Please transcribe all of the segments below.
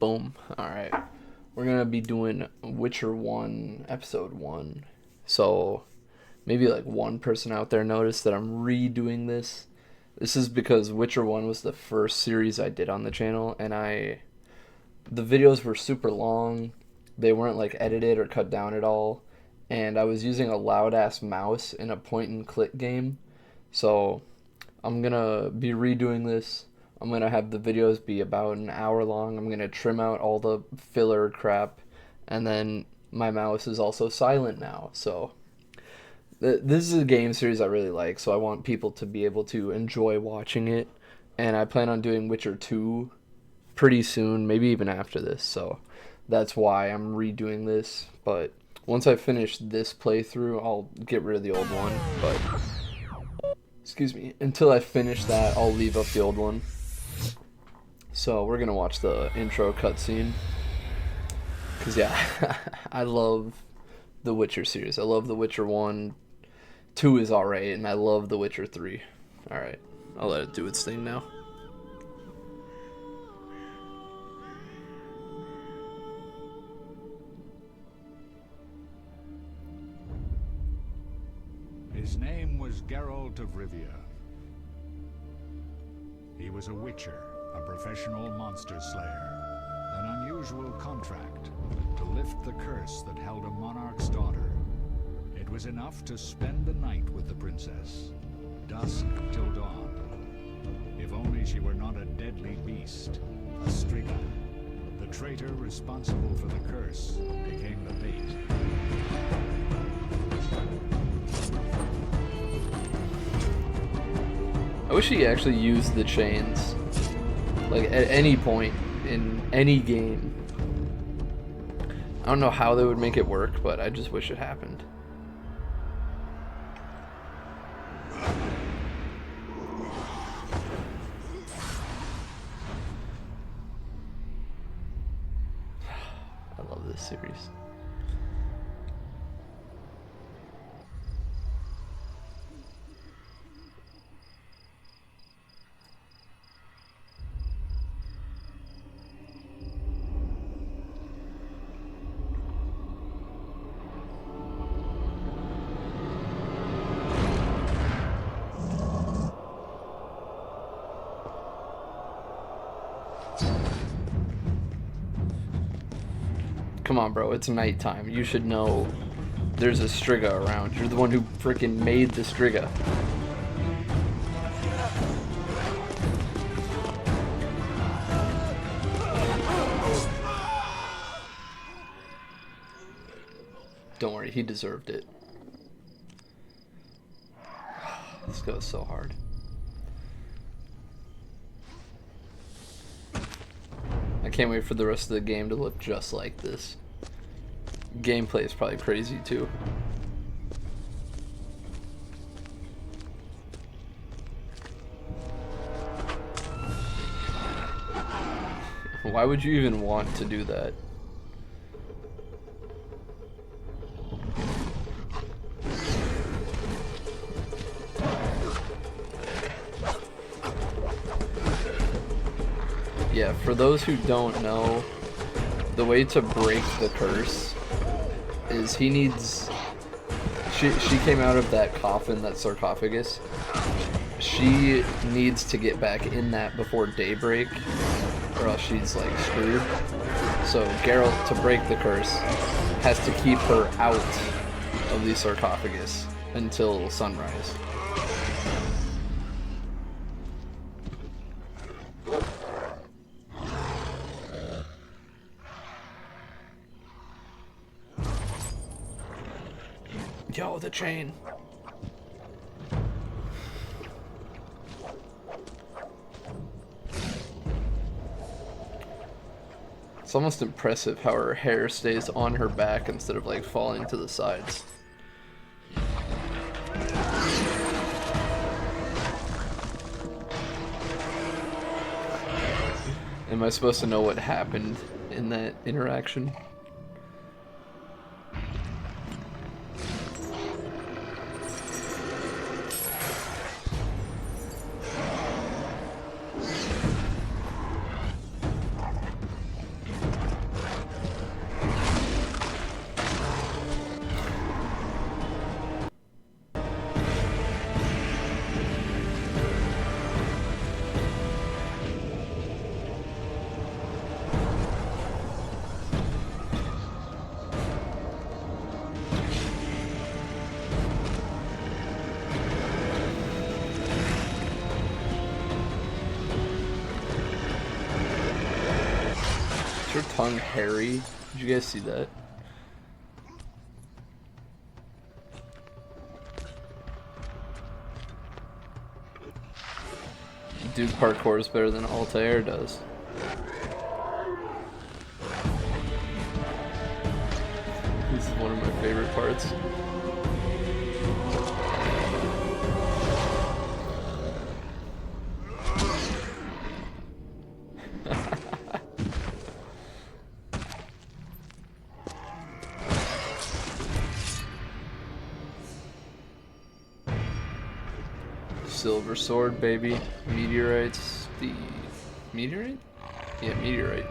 Boom. Alright. We're going to be doing Witcher 1, Episode 1. So, maybe like one person out there noticed that I'm redoing this. This is because Witcher 1 was the first series I did on the channel, and the videos were super long. They weren't like edited or cut down at all. And I was using a loud-ass mouse in a point-and-click game. So, I'm going to be redoing this. I'm going to have the videos be about an hour long. I'm going to trim out all the filler crap. And then my mouse is also silent now. So this is a game series I really like. So I want people to be able to enjoy watching it. And I plan on doing Witcher 2 pretty soon. Maybe even after this. So that's why I'm redoing this. But once I finish this playthrough, I'll get rid of the old one. But excuse me. Until I finish that, I'll leave up the old one. So we're going to watch the intro cutscene. Because, yeah, I love the Witcher series. I love the Witcher 1. 2 is alright, and I love the Witcher 3. Alright, I'll let it do its thing now. His name was Geralt of Rivia. He was a witcher, a professional monster slayer. An unusual contract to lift the curse that held a monarch's daughter. It was enough to spend the night with the princess, dusk till dawn. If only she were not a deadly beast, a striga. The traitor responsible for the curse became the bait. I wish he actually used the chains. Like, at any point in any game. I don't know how they would make it work, but I just wish it happened. I love this series. Come on, bro, it's nighttime. You should know there's a striga around. You're the one who freaking made the striga. Don't worry, he deserved it. This goes so hard. I can't wait for the rest of the game to look just like this. Gameplay is probably crazy too. Why would you even want to do that? Yeah, for those who don't know, the way to break the curse is he needs... She came out of that coffin, that sarcophagus. She needs to get back in that before daybreak, or else she's like screwed. So Geralt, to break the curse, has to keep her out of the sarcophagus until sunrise. Yo, the chain. It's almost impressive how her hair stays on her back instead of like falling to the sides. Am I supposed to know what happened in that interaction? her tongue hairy? Did you guys see that? Dude, parkour is better than Altair does. This is one of my favorite parts. Silver sword, baby. Meteorites. The meteorite? Yeah, meteorite.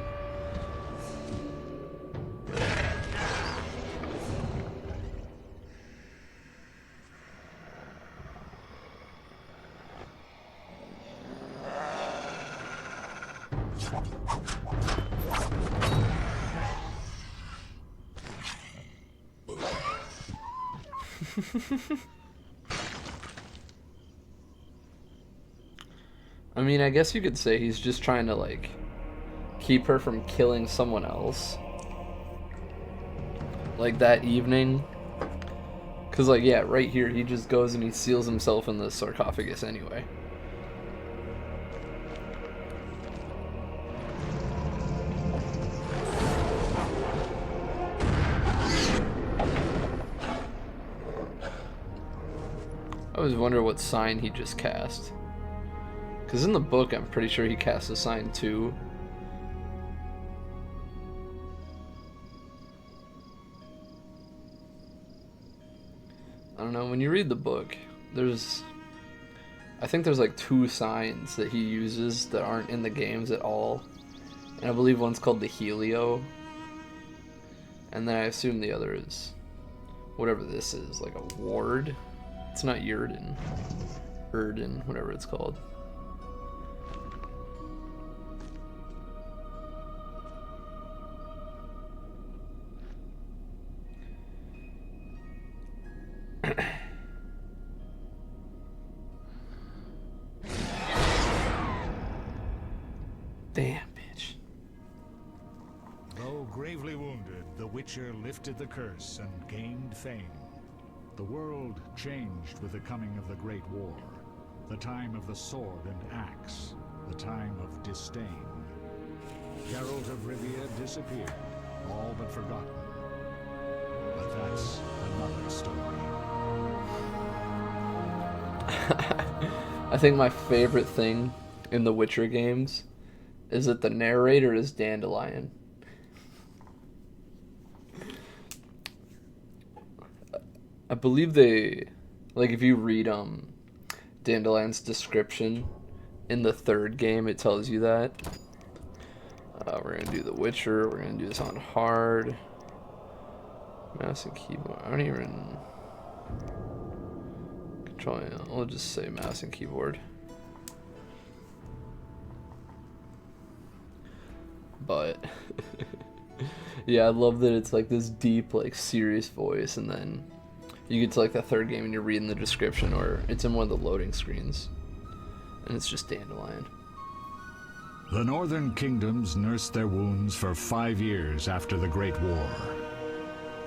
I mean, I guess you could say he's just trying to, like, keep her from killing someone else. Like, that evening. Because, like, yeah, right here, he just goes and he seals himself in the sarcophagus anyway. I always wonder what sign he just cast. Because in the book, I'm pretty sure he cast a sign too. I don't know, when you read the book, I think there's like 2 signs that he uses that aren't in the games at all. And I believe one's called the Helio. And then I assume the other is whatever this is, like a ward. It's not Yrden. Erden, whatever it's called. Damn, bitch. Though gravely wounded, the Witcher lifted the curse and gained fame. The world changed with the coming of the Great War, the time of the sword and axe, the time of disdain. Geralt of Rivia disappeared, all but forgotten. But that's another story. I think my favorite thing in the Witcher games is that the narrator is Dandelion. I believe they, like, if you read Dandelion's description in the 3rd game, it tells you that. We're gonna do The Witcher. We're gonna do this on hard. Mouse and keyboard. I don't even control. I'll just say mouse and keyboard. But yeah, I love that it's like this deep, like, serious voice, and then you get to like the 3rd game and you're reading the description, or it's in one of the loading screens, and it's just Dandelion. The northern kingdoms nursed their wounds for 5 years after the Great War.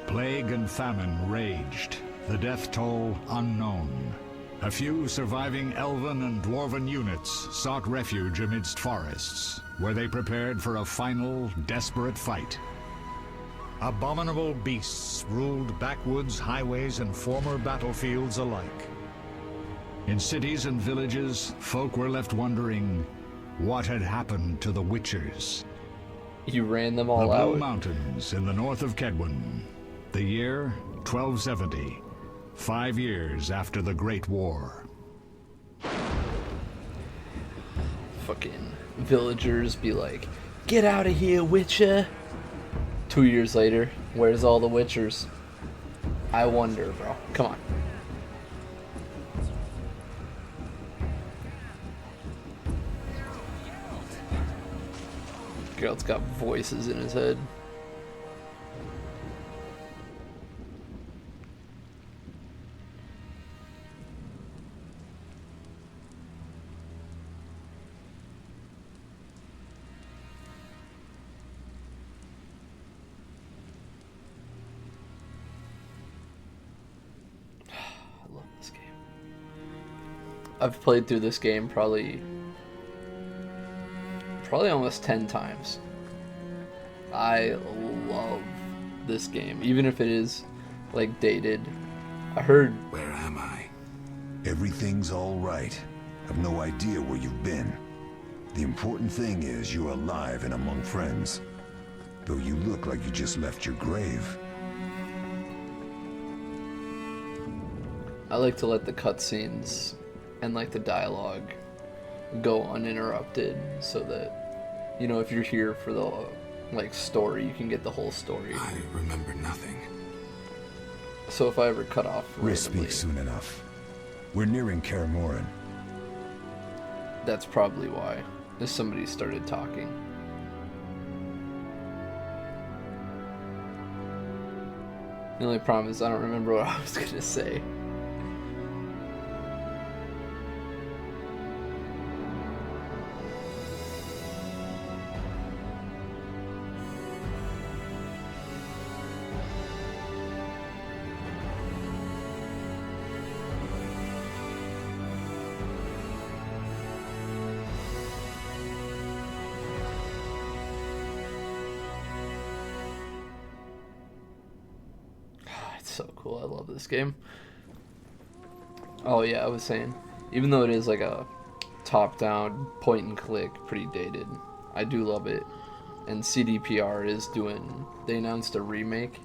Plague and famine raged, the death toll unknown. A few surviving elven and dwarven units sought refuge amidst forests, where they prepared for a final, desperate fight. Abominable beasts ruled backwoods, highways, and former battlefields alike. In cities and villages, folk were left wondering what had happened to the Witchers. You ran them all the out. Blue Mountains in the north of Kedwen. The year 1270, 5 years after the Great War. Fucking villagers be like, "Get out of here, Witcher!" 2 years later, where's all the Witchers? I wonder, bro. Come on. Geralt's got voices in his head. I've played through this game probably almost 10 times. I love this game, even if it is like dated. I heard. Where am I? Everything's all right. I've no idea where you've been. The important thing is you're alive and among friends. Though you look like you just left your grave. I like to let the cutscenes and like the dialogue go uninterrupted, so that, you know, if you're here for the like story, you can get the whole story. I remember nothing. So if I ever cut off Riss randomly, speaks soon enough. We're nearing Kaer Morhen. that's probably why. If somebody started talking. The only problem is I don't remember what I was gonna say. So cool. I love this game. Oh yeah, I was saying, even though it is like a top-down point and click, pretty dated, I do love it. And CDPR is doing, they announced a remake.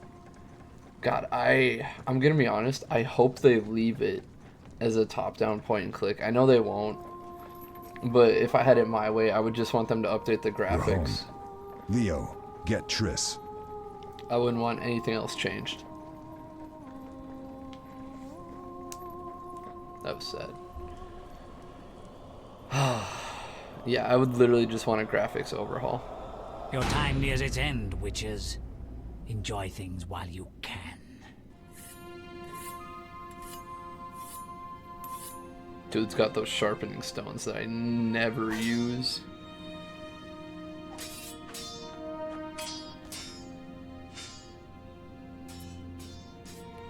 God, I'm gonna be honest, I hope they leave it as a top-down point and click. I know they won't, but if I had it my way, I would just want them to update the graphics. Leo, get Triss. I wouldn't want anything else changed. That was sad. Yeah, I would literally just want a graphics overhaul. Your time nears its end, witches. Enjoy things while you can. Dude's got those sharpening stones that I never use.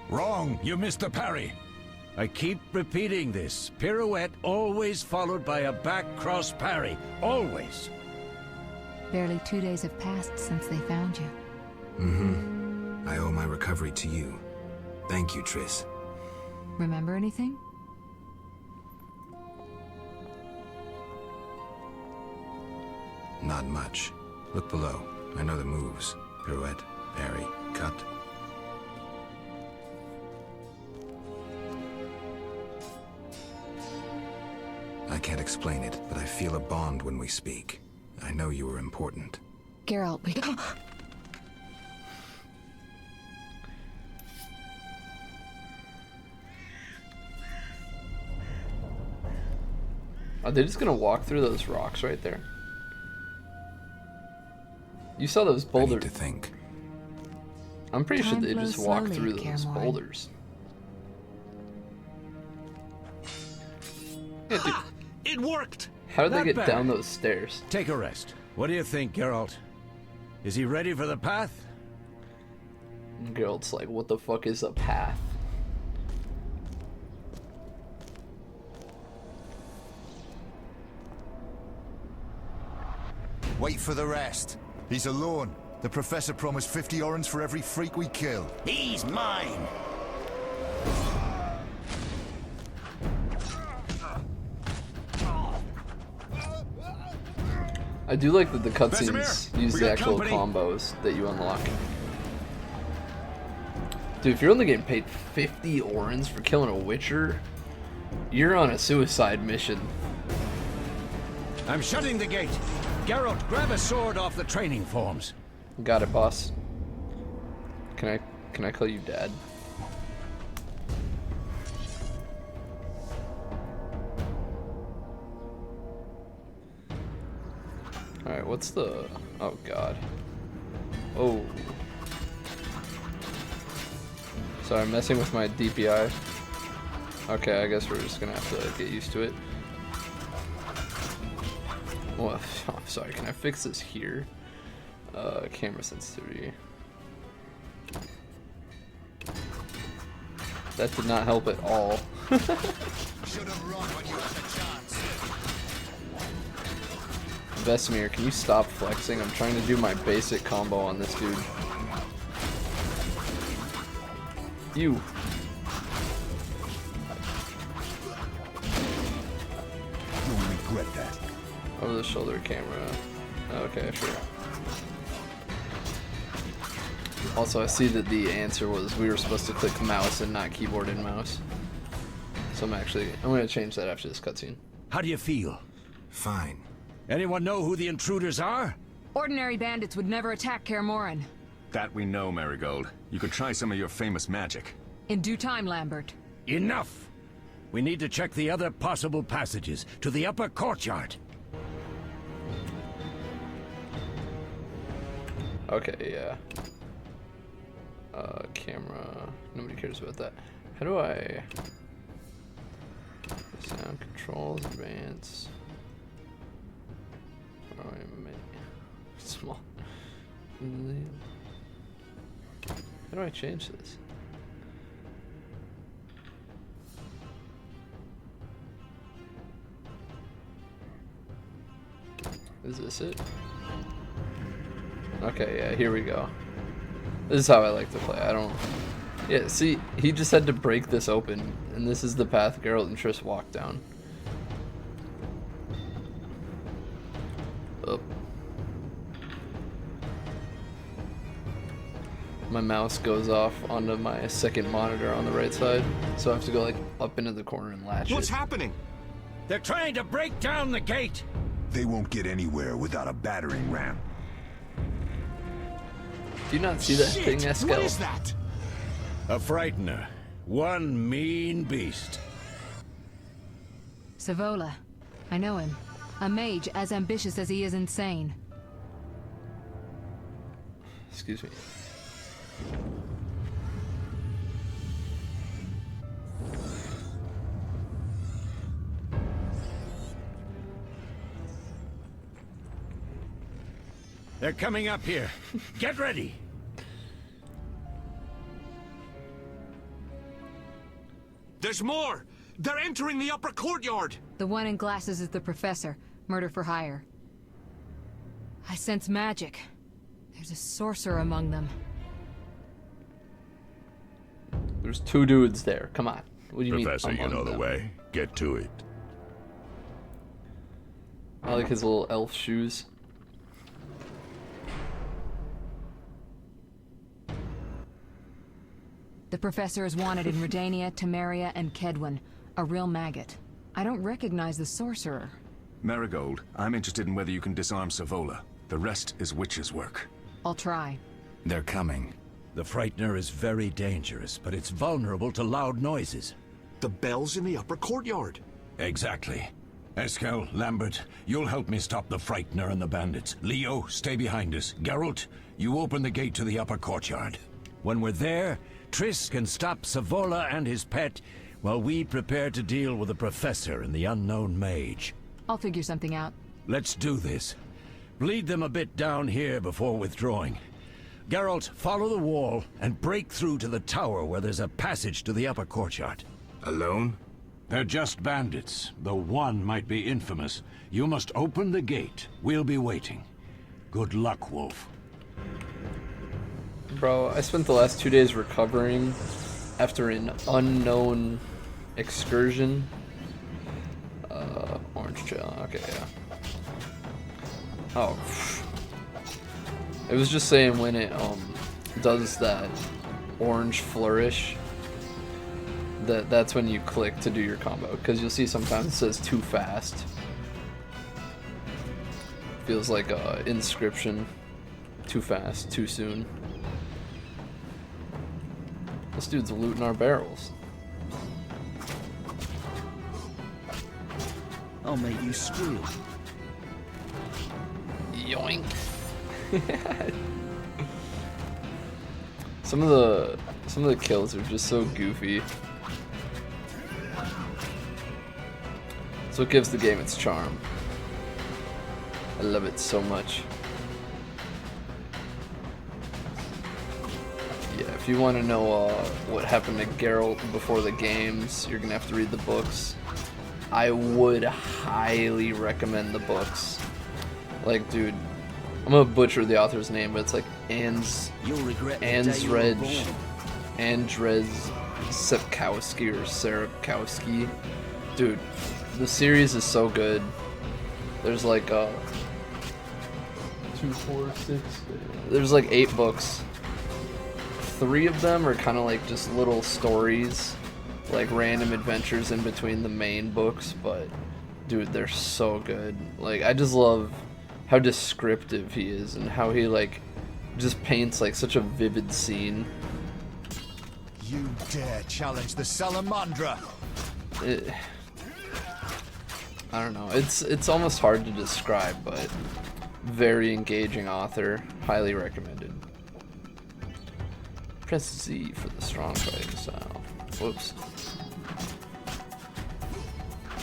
Wrong! You missed the parry! I keep repeating this. Pirouette always followed by a back cross parry. Always! Barely 2 days have passed since they found you. Mm-hmm. I owe my recovery to you. Thank you, Triss. Remember anything? Not much. Look below. I know the moves. Pirouette, parry, cut. I can't explain it, but I feel a bond when we speak. I know you are important. Geralt, we... Are they just gonna walk through those rocks right there? You saw those I boulders. need to think. I'm pretty sure Time they flows just walk slowly through at Kaer those Morhen. boulders. Yeah, dude, It worked! how did they Not get bad. down those stairs? Take a rest. What do you think, Geralt? Is he ready for the path? Geralt's like, what the fuck is a path? Wait for the rest. He's alone. The professor promised 50 orens for every freak we kill. He's mine! I do like that the cutscenes Vesemir, use we the got actual company. combos that you unlock. Dude, if you're only getting paid 50 orens for killing a witcher, you're on a suicide mission. I'm shutting the gate. Geralt, grab a sword off the training forms. Got it, boss. Can I call you dad? Alright, what's the... Oh, God. Oh. Sorry, I'm messing with my DPI. Okay, I guess we're just gonna have to get used to it. Well, oh, sorry, can I fix this here? Camera sensitivity. That did not help at all. Should have run when you had the chance. Vesemir, can you stop flexing? I'm trying to do my basic combo on this dude. You. You'll regret that. Over the shoulder camera. Okay, sure. Also, I see that the answer was we were supposed to click mouse and not keyboard and mouse. So I'm gonna change that after this cutscene. How do you feel? Fine. Anyone know who the intruders are? Ordinary bandits would never attack Kaer Morhen. That we know, Marigold. You could try some of your famous magic. In due time, Lambert. Enough! We need to check the other possible passages to the upper courtyard. Okay, yeah. Camera. Nobody cares about that. How do I... Sound controls, advance. Oh, small. How do I change this? Is this it? Okay, yeah, here we go. This is how I like to play. I don't... Yeah, see, he just had to break this open, and this is the path Geralt and Triss walked down. Up. My mouse goes off onto my second monitor on the right side, so I have to go like up into the corner and latch What's it. happening? They're trying to break down the gate! They won't get anywhere without a battering ram. Do you not see that thing, Eskel? What is that? A frightener. One mean beast. Savola. I know him. A mage as ambitious as he is insane. Excuse me. They're coming up here. Get ready! There's more! They're entering the upper courtyard! The one in glasses is the professor. Murder for hire. I sense magic. There's a sorcerer among them. There's two dudes there. Come on. What do you Professor, mean? you know the way. Get to it. I like his little elf shoes. The professor is wanted in Redania, Temeria, and Kedwen. A real maggot. I don't recognize the sorcerer. Marigold, I'm interested in whether you can disarm Savola. The rest is witch's work. I'll try. They're coming. The frightener is very dangerous, but it's vulnerable to loud noises. The bell's in the upper courtyard. Exactly. Eskel, Lambert, you'll help me stop the frightener and the bandits. Leo, stay behind us. Geralt, you open the gate to the upper courtyard. When we're there, Triss can stop Savola and his pet, while we prepare to deal with the professor and the unknown mage. I'll figure something out. Let's do this. Bleed them a bit down here before withdrawing. Geralt, follow the wall and break through to the tower where there's a passage to the upper courtyard. Alone? They're just bandits, though one might be infamous. You must open the gate. We'll be waiting. Good luck, Wolf. Bro, I spent the last 2 days recovering after an unknown excursion. Orange trail, okay, yeah. Oh. It was just saying when it does that orange flourish, that's when you click to do your combo, because you'll see sometimes it says too fast. Feels like a inscription. Too fast, too soon. This dude's looting our barrels. I'll make you squeal. Yoink. Some of the kills are just so goofy. That's what gives the game its charm. I love it so much. Yeah, if you want to know what happened to Geralt before the games, you're gonna have to read the books. I would highly recommend the books. Like, dude, I'm gonna butcher the author's name, but it's like Andrzej Sapkowski or Sarabkowski. Dude, the series is so good. There's like 2, 4, 6. There's like 8 books. 3 of them are kind of like just little stories, like random adventures in between the main books, but dude, they're so good. Like, I just love how descriptive he is and how he like just paints like such a vivid scene. You dare challenge the Salamandra? I don't know. It's almost hard to describe, but very engaging author. Highly recommended. Press Z for the strong fighting style. Whoops.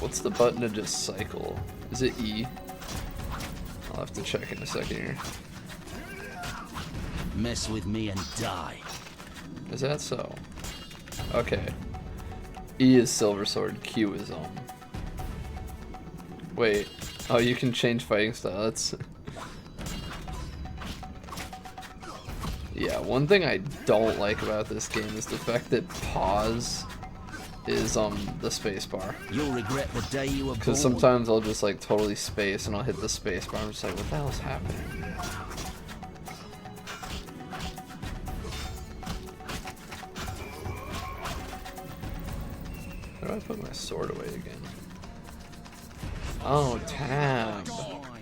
What's the button to just cycle? Is it E? I'll have to check in a second here. Mess with me and die. Is that so? Okay. E is silver sword, Q is Wait. Oh, you can change fighting style. That's yeah, one thing I don't like about this game is the fact that pause is the space bar. You'll regret the day you were born. Because sometimes I'll just like totally space and I'll hit the space bar. I'm just like, what the hell's happening? How do I put my sword away again? Oh, tab.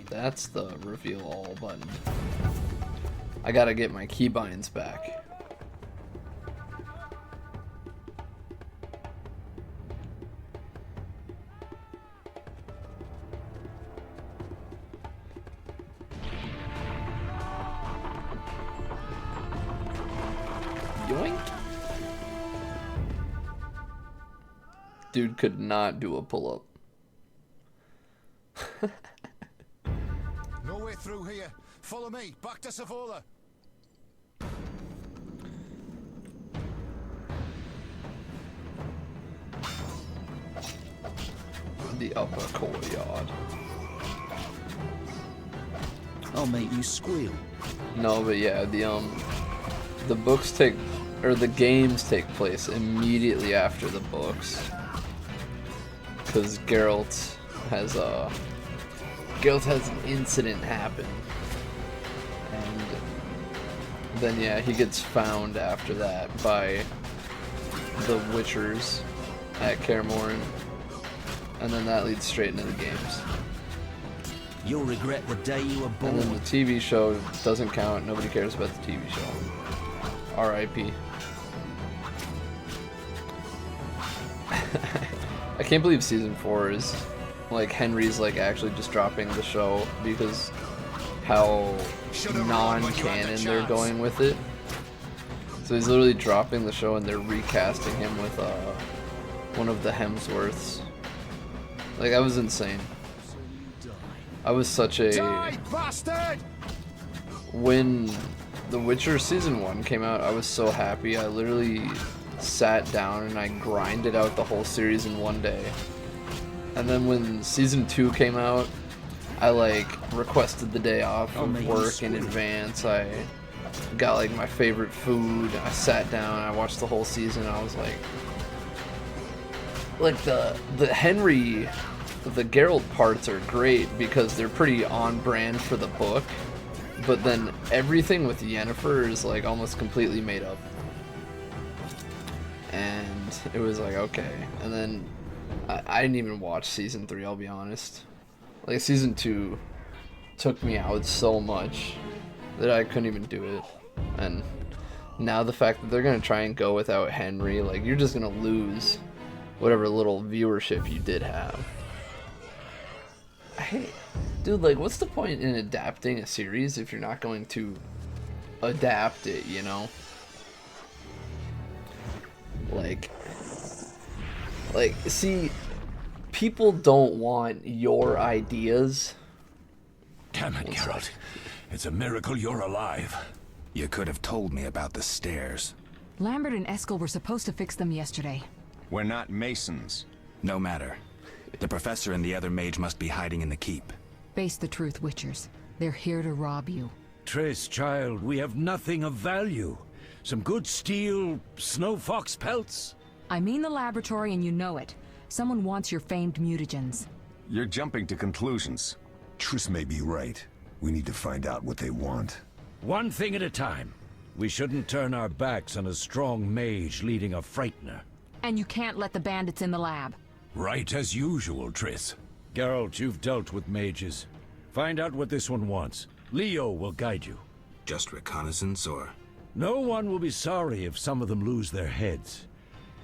That's the reveal all button. I gotta get my keybinds back. Yoink. Dude could not do a pull-up. No way through here. Follow me. Back to Savola. The upper courtyard. I'll make you squeal. No, but yeah, the books take, or the games take place immediately after the books, because Geralt has an incident happen, and then yeah, he gets found after that by the Witchers at Kaer, and then that leads straight into the games. You'll regret the day you were born. And then the TV show doesn't count. Nobody cares about the TV show. R.I.P. I can't believe season 4 is like Henry's like actually just dropping the show because how non-canon they're going with it. So he's literally dropping the show and they're recasting him with one of the Hemsworths. Like, that was insane. I was such a... Die, bastard! When The Witcher Season 1 came out, I was so happy. I literally sat down and I grinded out the whole series in one day. And then when Season 2 came out, I, like, requested the day off of work in advance. I got, like, my favorite food. I sat down, I watched the whole season, and I was like... Like, the Henry... The Geralt parts are great because they're pretty on brand for the book, but then everything with Yennefer is like almost completely made up. And it was like, okay. And then I didn't even watch season 3, I'll be honest. Like, season 2 took me out so much that I couldn't even do it. And now the fact that they're gonna try and go without Henry, like, you're just gonna lose whatever little viewership you did have. Hey, dude, like, what's the point in adapting a series if you're not going to adapt it, you know? Like, see, people don't want your ideas. Damn it, Geralt. It's a miracle you're alive. You could have told me about the stairs. Lambert and Eskel were supposed to fix them yesterday. We're not masons. No matter. The professor and the other mage must be hiding in the keep. Face the truth, Witchers. They're here to rob you. Triss, child, we have nothing of value. Some good steel snow fox pelts? I mean the laboratory and you know it. Someone wants your famed mutagens. You're jumping to conclusions. Triss may be right. We need to find out what they want. One thing at a time. We shouldn't turn our backs on a strong mage leading a frightener. And you can't let the bandits in the lab. Right as usual, Triss. Geralt, you've dealt with mages. Find out what this one wants. Leo will guide you. Just reconnaissance, or...? No one will be sorry if some of them lose their heads.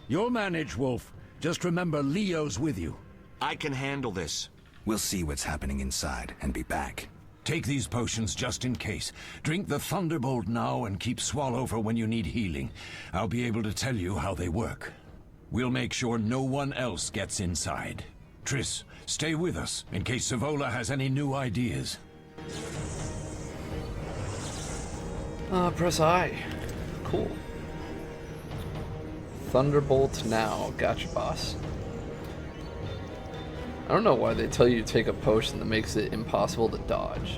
You'll manage, Wolf. Just remember Leo's with you. I can handle this. We'll see what's happening inside and be back. Take these potions just in case. Drink the Thunderbolt now and keep Swallow for when you need healing. I'll be able to tell you how they work. We'll make sure no one else gets inside. Triss, stay with us in case Savola has any new ideas. Press I. Cool. Thunderbolt now. Gotcha, boss. I don't know why they tell you to take a potion that makes it impossible to dodge.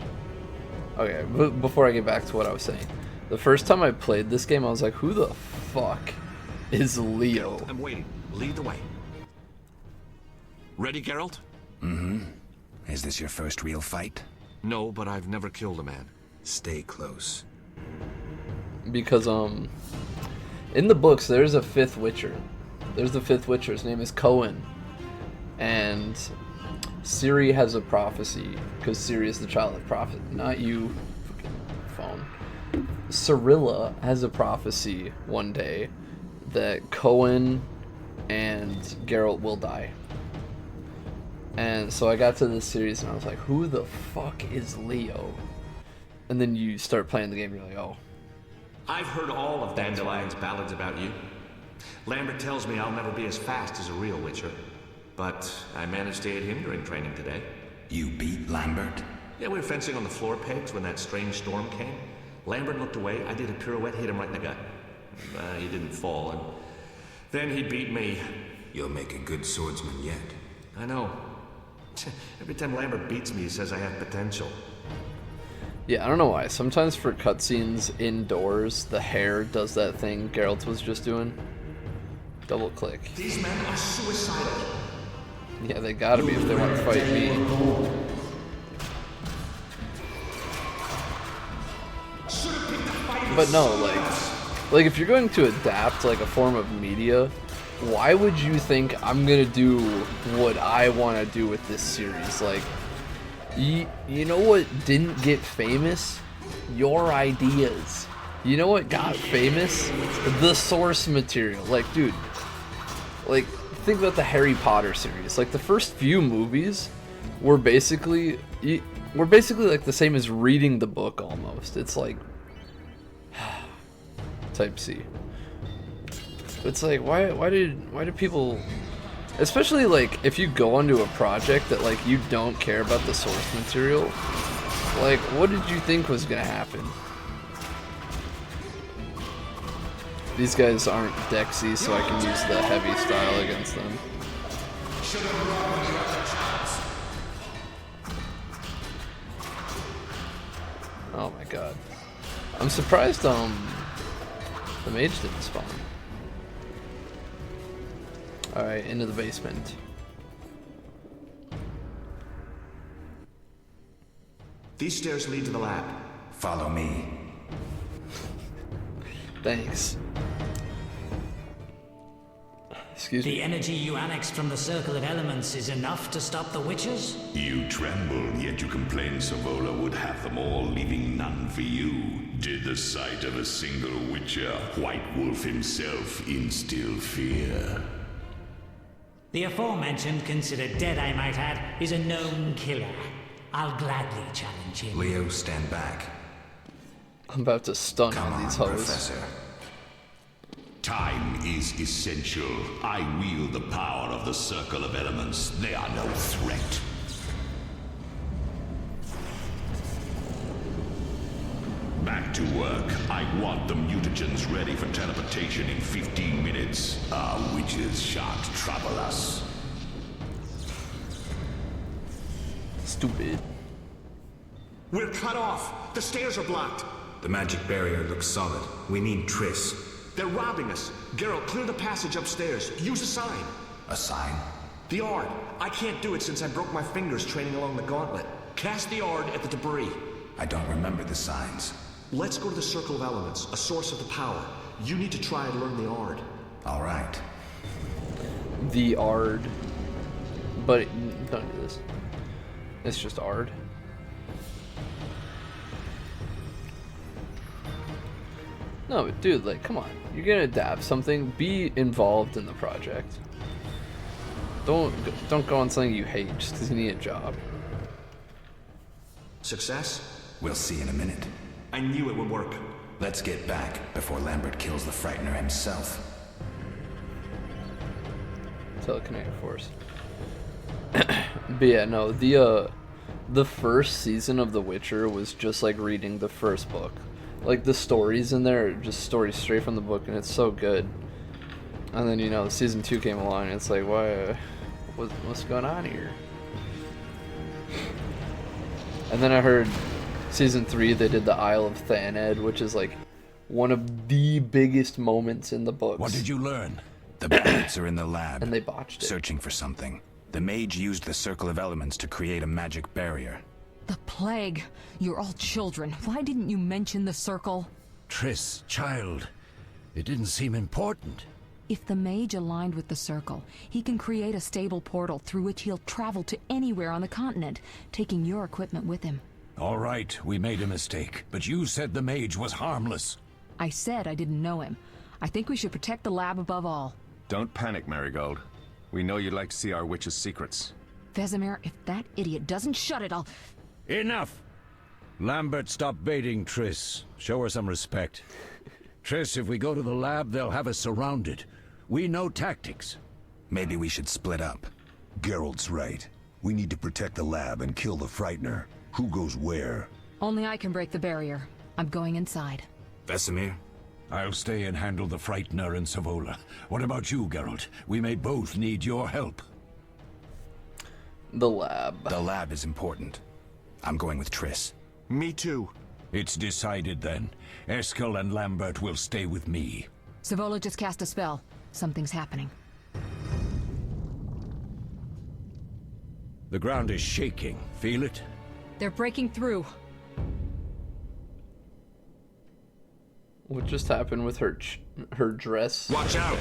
Okay, before I get back to what I was saying. The first time I played this game, I was like, who the fuck is Leo? I'm waiting. Lead the way. Ready, Geralt? Mm-hmm. Is this your first real fight? No, but I've never killed a man. Stay close. Because, in the books, there's a fifth Witcher. There's the fifth Witcher. His name is Cohen. And Ciri has a prophecy, because Ciri is the child of prophet, not you, phone. Cirilla has a prophecy one day that Cohen and Geralt will die. And so I got to this series and I was like, who the fuck is Leo? And then you start playing the game and you're like, oh. I've heard all of Dandelion's ballads about you. Lambert tells me I'll never be as fast as a real Witcher. But I managed to aid him during training today. You beat Lambert? Yeah, we were fencing on the floor pegs when that strange storm came. Lambert looked away, I did a pirouette, hit him right in the gut. He didn't fall, and then he beat me. You'll make a good swordsman yet. I know. Every time Lambert beats me, he says I have potential. Yeah, I don't know why. Sometimes for cutscenes indoors, the hair does that thing Geralt was just doing. Double click. These men are suicidal. Yeah, they gotta be if they want to fight me. But no, like if you're going to adapt like a form of media, why would you think I'm gonna do what I want to do with this series? Like, you know what didn't get famous? Your ideas. You know what got famous? The source material. Like, dude, like, think about the Harry Potter series. Like, the first few movies were basically like the same as reading the book almost. It's like type C. It's like, why did people, especially like if you go onto a project that like you don't care about the source material, like what did you think was gonna happen? These guys aren't Dexy, so I can use the heavy style against them. Oh my god. I'm surprised the mage didn't spawn. Alright, into the basement. These stairs lead to the lab. Follow me. Thanks. Excuse me. The energy you annexed from the Circle of Elements is enough to stop the Witches? You tremble, yet you complain Savola would have them all, leaving none for you. Did the sight of a single Witcher, White Wolf himself, instill fear? The aforementioned, considered dead I might add, is a known killer. I'll gladly challenge him. Leo, stand back. I'm about to stun all these hoes. Professor. Time is essential. I wield the power of the Circle of Elements. They are no threat. Back back to work. I want the mutagens ready for teleportation in 15 minutes. Our witches shan't trouble us. Stupid. We're cut off. The stairs are blocked. The magic barrier looks solid. We need Triss. They're robbing us. Geralt, clear the passage upstairs. Use a sign. A sign? The Ard. I can't do it since I broke my fingers training along the gauntlet. Cast the Ard at the debris. I don't remember the signs. Let's go to the Circle of Elements, a source of the power. You need to try and learn the Ard. All right. The Ard. But don't do this. It's just Ard. No, but dude, like, come on. You're gonna adapt something. Be involved in the project. Don't go on something you hate just because you need a job. Success? We'll see in a minute. I knew it would work. Let's get back before Lambert kills the Frightener himself. Telekinetic force. But yeah, no, the first season of The Witcher was just like reading the first book. Like, the stories in there are just stories straight from the book, and it's so good. And then, you know, season 2 came along, and it's like, what's going on here? And then I heard season 3 they did the Isle of Thaned, which is like one of the biggest moments in the books. What did you learn? The bandits are in the lab. And they botched it. Searching for something. The mage used the Circle of Elements to create a magic barrier. The plague. You're all children. Why didn't you mention the circle? Triss, child. It didn't seem important. If the mage aligned with the circle, he can create a stable portal through which he'll travel to anywhere on the continent, taking your equipment with him. All right, we made a mistake, but you said the mage was harmless. I said I didn't know him. I think we should protect the lab above all. Don't panic, Marigold. We know you'd like to see our witch's secrets. Vesemir, if that idiot doesn't shut it, I'll... Enough! Lambert, stop baiting Triss. Show her some respect. Triss, if we go to the lab, they'll have us surrounded. We know tactics. Maybe we should split up. Geralt's right. We need to protect the lab and kill the Frightener. Who goes where? Only I can break the barrier. I'm going inside. Vesemir? I'll stay and handle the Frightener and Savola. What about you, Geralt? We may both need your help. The lab. The lab is important. I'm going with Triss. Me too. It's decided then. Eskel and Lambert will stay with me. Savola just cast a spell. Something's happening. The ground is shaking. Feel it? They're breaking through. What just happened with her dress? Watch out!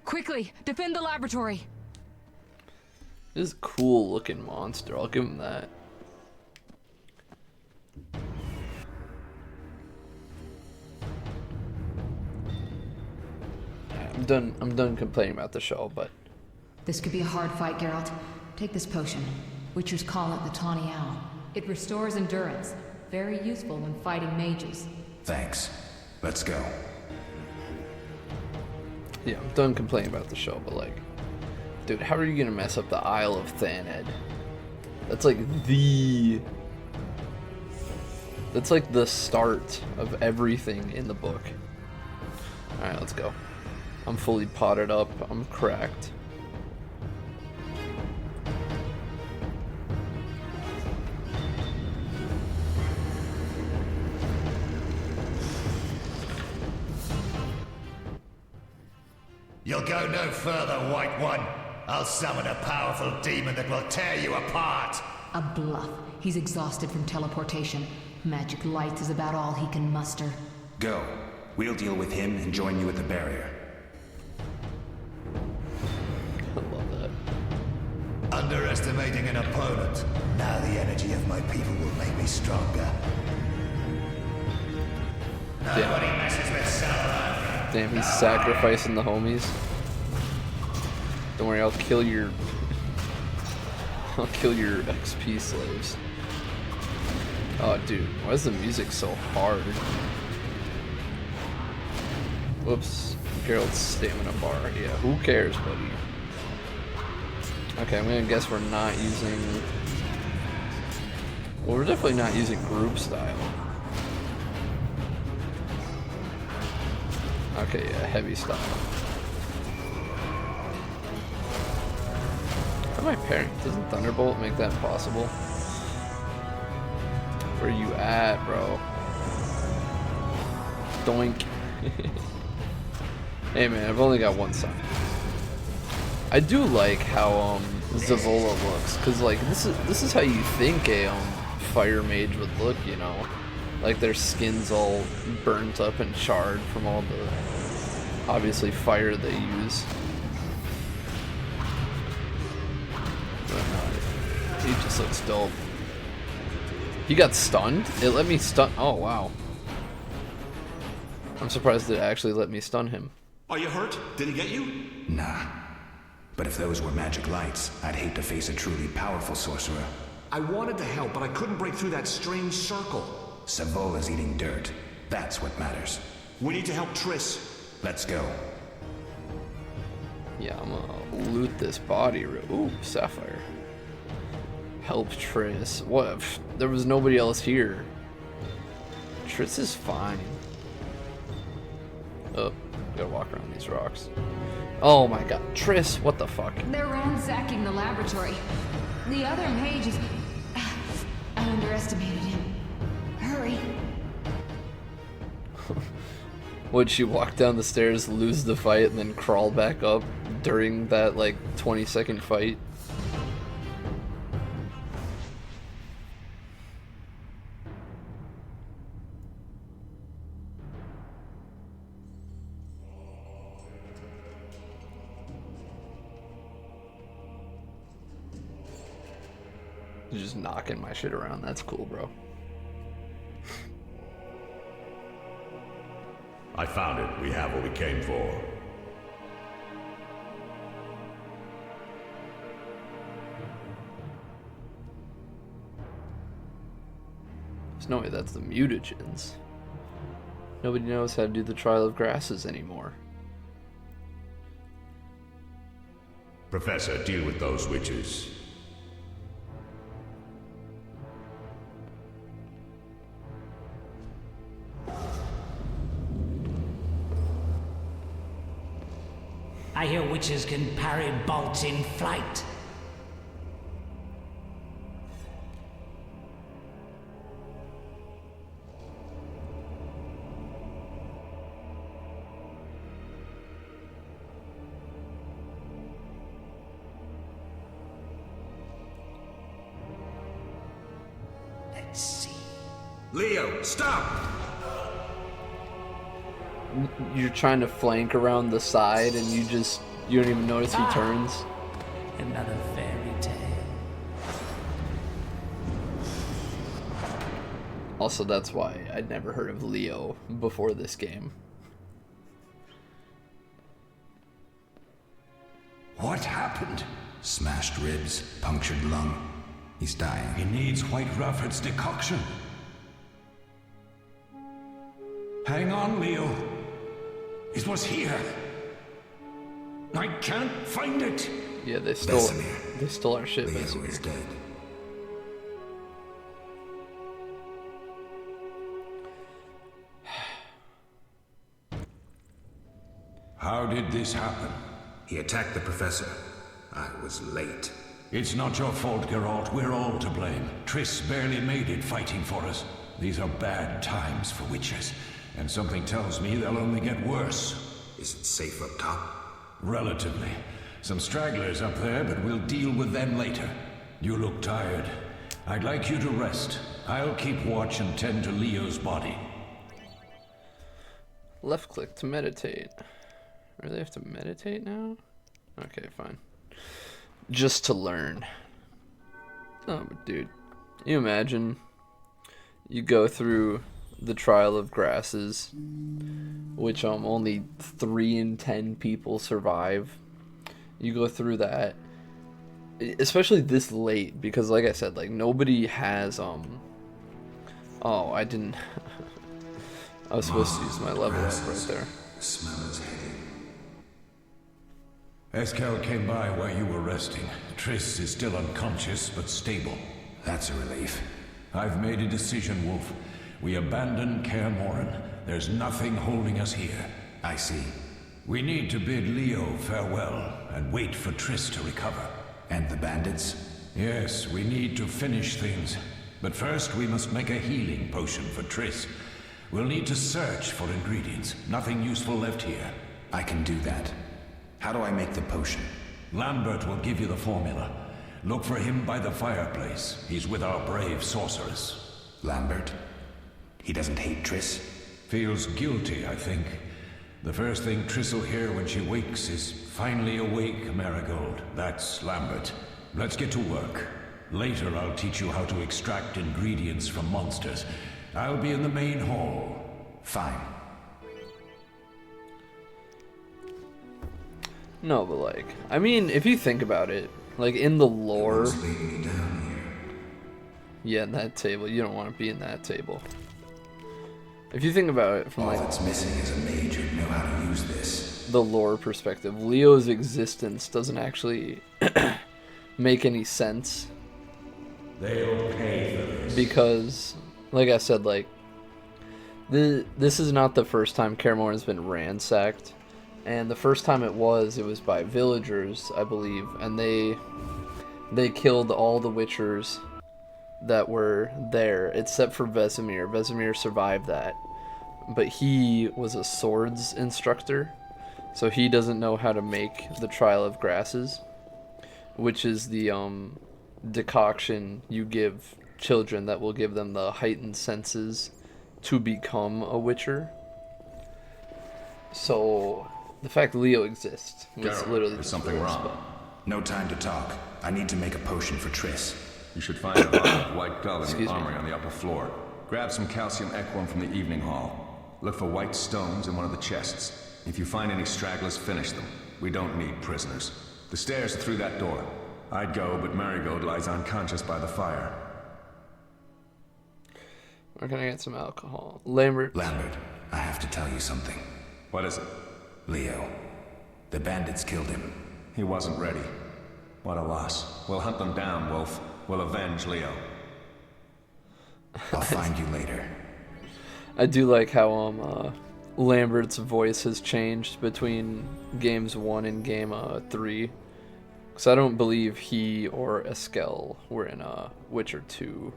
Quickly, defend the laboratory. This is a cool looking monster, I'll give him that. I'm done complaining about the show, but This could be a hard fight, Geralt. Take this potion. Witchers call it the Tawny Owl. It restores endurance. Very useful when fighting mages. Thanks. Let's go. yeah, I'm done complaining about the show, but like, dude, how are you gonna mess up the Isle of Thaned? That's like the start of everything in the book. Alright, let's go. I'm fully potted up. I'm cracked. You'll go no further, White One. I'll summon a powerful demon that will tear you apart. A bluff. He's exhausted from teleportation. Magic light is about all he can muster. Go. We'll deal with him and join you at the barrier. I love that. Underestimating an opponent. Now the energy of my people will make me stronger. Nobody messes with Sauron. Damn, he's sacrificing the homies. Don't worry, I'll kill your XP slaves. Oh, dude, why is the music so hard? Whoops. Geralt's stamina bar. Yeah, who cares, buddy? Okay, I'm gonna guess we're not using... Well, we're definitely not using group style. Okay, yeah, heavy style. How am I pairing? Doesn't Thunderbolt make that possible? Where you at, bro? Doink. Hey man, I've only got one son. I do like how Zavola looks, cause like this is how you think a fire mage would look, you know, like their skin's all burnt up and charred from all the obviously fire they use. But, he just looks dope. He got stunned? It let me stun. Oh wow. I'm surprised it actually let me stun him. Are you hurt? Did he get you? Nah. But if those were magic lights, I'd hate to face a truly powerful sorcerer. I wanted to help, but I couldn't break through that strange circle. Savola's eating dirt. That's what matters. We need to help Triss. Let's go. Yeah, I'm gonna loot this body. Ooh, sapphire. Help Triss. What? There was nobody else here. Triss is fine. Oh, gotta walk around these rocks. Oh my god, Triss, what the fuck? They're ransacking the laboratory. The other mage is... I underestimated him. Hurry. Would she walk down the stairs, lose the fight, and then crawl back up during that, like, 20-second fight? Just knocking my shit around. That's cool, bro. I found it. We have what we came for. There's no way that's the mutagens. Nobody knows how to do the Trial of Grasses anymore. Professor, deal with those witches. I hear witches can parry bolts in flight. Let's see. Leo, stop! You're trying to flank around the side and you don't even notice he turns. Another fairy tale. Also, that's why I'd never heard of Leo before this game. What happened? Smashed ribs, punctured lung. He's dying. He needs White Rufford's decoction. Hang on, Leo. It was here. I can't find it. Yeah, they stole our shit. Leo is dead. How did this happen? He attacked the professor. I was late. It's not your fault, Geralt. We're all to blame. Triss barely made it fighting for us. These are bad times for witches, and something tells me they'll only get worse. Is it safe up top? Relatively. Some stragglers up there, but we'll deal with them later. You look tired. I'd like you to rest. I'll keep watch and tend to Leo's body. Left click to meditate. Really have to meditate now? Okay, fine. Just to learn. Oh, but dude, you imagine you go through the Trial of Grasses, which only 3 in 10 people survive. You go through that, especially this late, because like I said, like nobody has Oh, I didn't. I was supposed to use my level up right there. Smell is heavy. Eskel came by while you were resting. Triss is still unconscious, but stable. That's a relief. I've made a decision, Wolf. We abandon Kaer Morhen. There's nothing holding us here. I see. We need to bid Leo farewell and wait for Triss to recover. And the bandits? Yes, we need to finish things. But first, we must make a healing potion for Triss. We'll need to search for ingredients. Nothing useful left here. I can do that. How do I make the potion? Lambert will give you the formula. Look for him by the fireplace. He's with our brave sorceress. Lambert? He doesn't hate Triss? Feels guilty, I think. The first thing Triss will hear when she wakes is, "Finally awake, Marigold." That's Lambert. Let's get to work. Later, I'll teach you how to extract ingredients from monsters. I'll be in the main hall. Fine. No, but like, I mean, if you think about it, like in the lore, yeah, in that table, you don't want to be in that table. If you think about it from all like, that's missing is a mage who'd know how to use this. The lore perspective, Leo's existence doesn't actually make any sense. They'll pay for this. Because, like I said, like, this is not the first time Kaer Morhen's been ransacked. And the first time it was by villagers, I believe, and they killed all the Witchers that were there, except for Vesemir. Vesemir survived that, but he was a swords instructor, so he doesn't know how to make the Trial of Grasses, which is the decoction you give children that will give them the heightened senses to become a Witcher. So the fact that Leo exists was Geralt, literally there's something wrong. No time to talk. I need to make a potion for Triss. You should find a bottle of white gull in Excuse the me. armory on the upper floor. Grab some calcium equine from the evening hall. Look for white stones in one of the chests. If you find any stragglers, finish them. We don't need prisoners. The stairs are through that door. I'd go, but Marigold lies unconscious by the fire. Where can I get some alcohol? Lambert, I have to tell you something. What is it? Leo. The bandits killed him. He wasn't ready. What a loss. We'll hunt them down, Wolf. We'll avenge Leo. I'll find you later. I do like how Lambert's voice has changed between games 1 and game 3. Because I don't believe he or Eskel were in Witcher 2.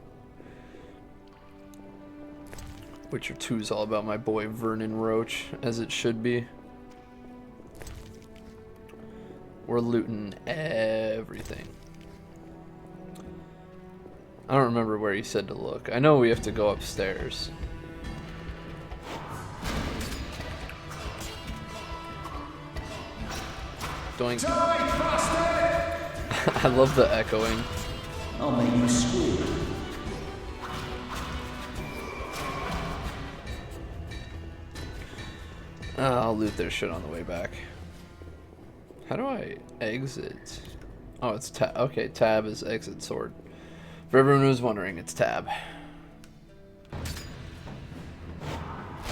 Witcher 2 is all about my boy Vernon Roach, as it should be. We're looting everything. I don't remember where he said to look. I know we have to go upstairs. Doink. I love the echoing. I'll make you squeal. I'll loot their shit on the way back. How do I exit? Oh, it's tab. Okay, tab is exit sword. For everyone who's wondering, it's tab.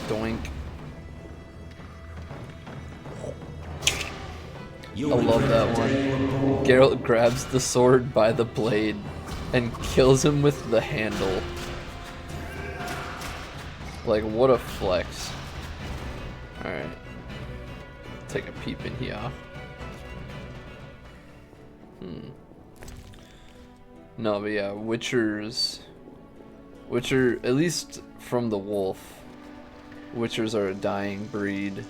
Doink. I love that one. Geralt grabs the sword by the blade and kills him with the handle. Like, what a flex. Alright. Take a peep in here. No, but yeah, Witcher, at least from the wolf, Witchers are a dying breed.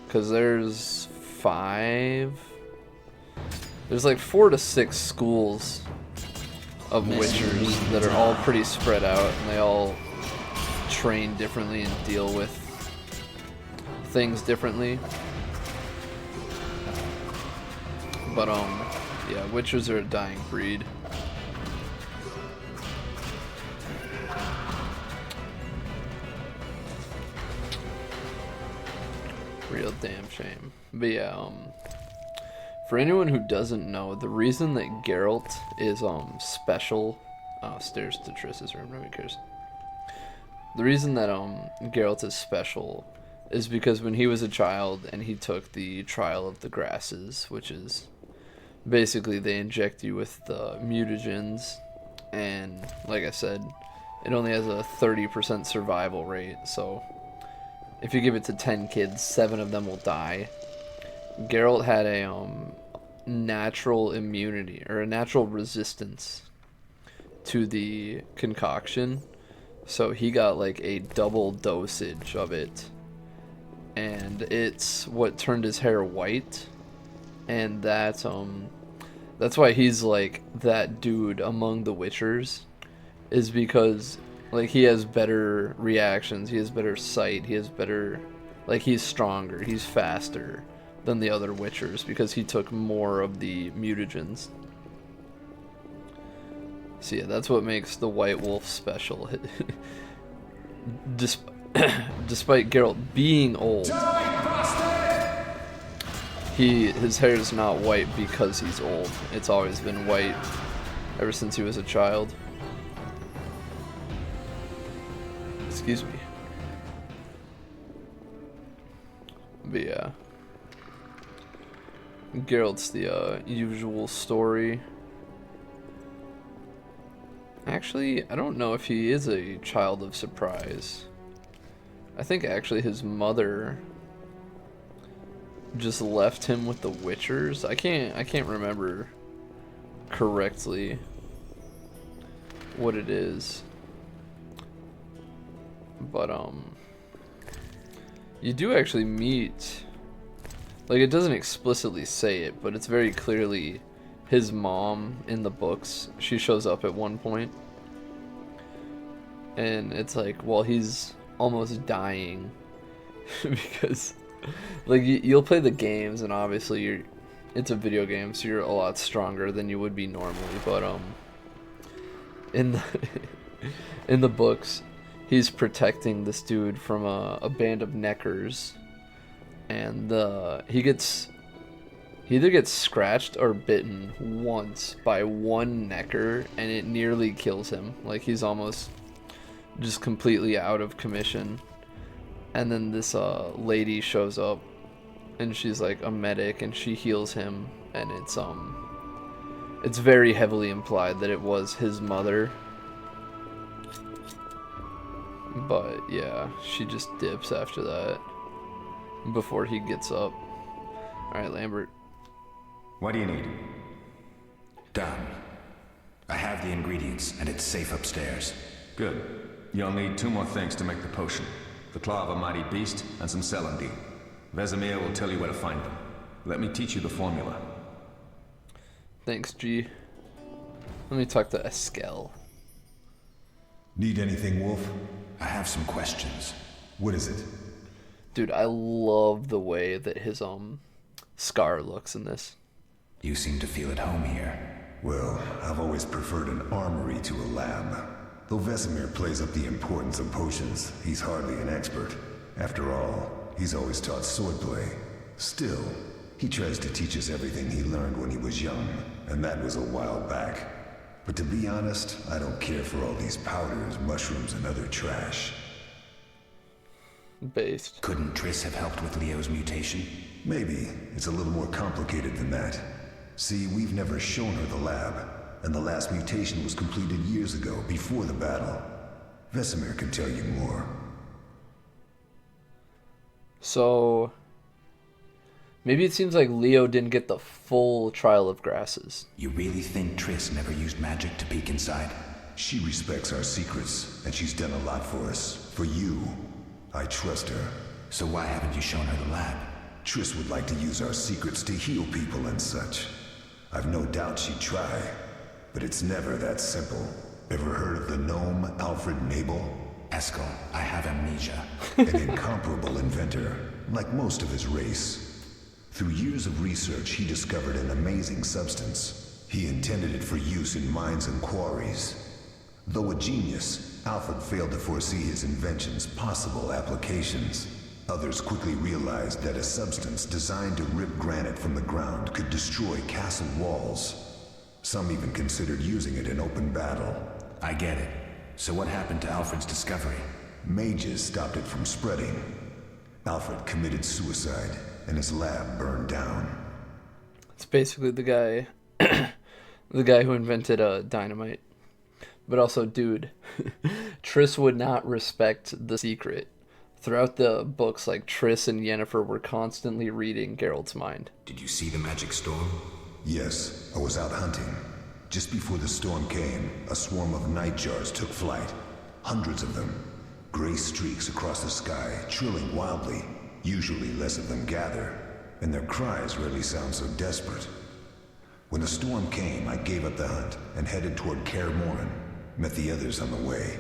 Because there's 5? There's like 4 to 6 schools of Witchers that are all pretty spread out, and they all train differently and deal with things differently. But yeah, Witchers are a dying breed. Real damn shame. But yeah, for anyone who doesn't know, the reason that Geralt is special, stairs to Triss's room, nobody cares. the reason that Geralt is special is because when he was a child and he took the Trial of the Grasses, which is basically they inject you with the mutagens, and like I said, it only has a 30% survival rate, so if you give it to 10 kids, 7 of them will die. Geralt had a natural immunity, or a natural resistance to the concoction, so he got like a double dosage of it, and it's what turned his hair white, and that's why he's like that dude among the Witchers, is because like he has better reactions, he has better sight, he has better, like he's stronger, he's faster than the other Witchers because he took more of the mutagens. So yeah, that's what makes the White Wolf special. Despite Geralt being old, his hair is not white because he's old. It's always been white ever since he was a child. Excuse me. But yeah, Geralt's the usual story. Actually, I don't know if he is a child of surprise. I think actually his mother just left him with the Witchers. I can't remember correctly what it is. But you do actually meet, like, it doesn't explicitly say it, but it's very clearly his mom in the books. She shows up at one point, and it's like, well, he's almost dying because like you'll play the games, and obviously it's a video game, so you're a lot stronger than you would be normally, but in the books, he's protecting this dude from a band of neckers, and he either gets scratched or bitten once by one necker, and it nearly kills him. Like, he's almost just completely out of commission. And then this lady shows up, and she's like a medic, and she heals him, and it's very heavily implied that it was his mother. But yeah, she just dips after that before he gets up. Alright, Lambert. What do you need? Done. I have the ingredients, and it's safe upstairs. Good. You'll need 2 more things to make the potion. The claw of a mighty beast and some celandine. Vesemir will tell you where to find them. Let me teach you the formula. Thanks, G. Let me talk to Eskel. Need anything, Wolf? I have some questions. What is it? Dude, I love the way that his scar looks in this. You seem to feel at home here. Well, I've always preferred an armory to a lab. Though Vesemir plays up the importance of potions, he's hardly an expert. After all, he's always taught swordplay. Still, he tries to teach us everything he learned when he was young, and that was a while back. But to be honest, I don't care for all these powders, mushrooms, and other trash. Based. Couldn't Triss have helped with Leo's mutation? Maybe. It's a little more complicated than that. See, we've never shown her the lab, and the last mutation was completed years ago, before the battle. Vesemir can tell you more. So, maybe it seems like Leo didn't get the full Trial of Grasses. You really think Triss never used magic to peek inside? She respects our secrets, and she's done a lot for us. For you. I trust her. So why haven't you shown her the lab? Triss would like to use our secrets to heal people and such. I've no doubt she'd try, but it's never that simple. Ever heard of the gnome Alfred Nabel? Eskel, I have amnesia. An incomparable inventor, like most of his race. Through years of research, he discovered an amazing substance. He intended it for use in mines and quarries. Though a genius, Alfred failed to foresee his invention's possible applications. Others quickly realized that a substance designed to rip granite from the ground could destroy castle walls. Some even considered using it in open battle. I get it. So what happened to Alfred's discovery? Mages stopped it from spreading. Alfred committed suicide, and his lab burned down. It's basically the guy, the guy who invented dynamite. But also, dude, Triss would not respect the secret. Throughout the books, like, Triss and Yennefer were constantly reading Geralt's mind. Did you see the magic storm? Yes, I was out hunting. Just before the storm came, a swarm of nightjars took flight. Hundreds of them. Gray streaks across the sky, trilling wildly. Usually less of them gather, and their cries rarely sound so desperate. When the storm came, I gave up the hunt and headed toward Kaer Morhen. Met the others on the way.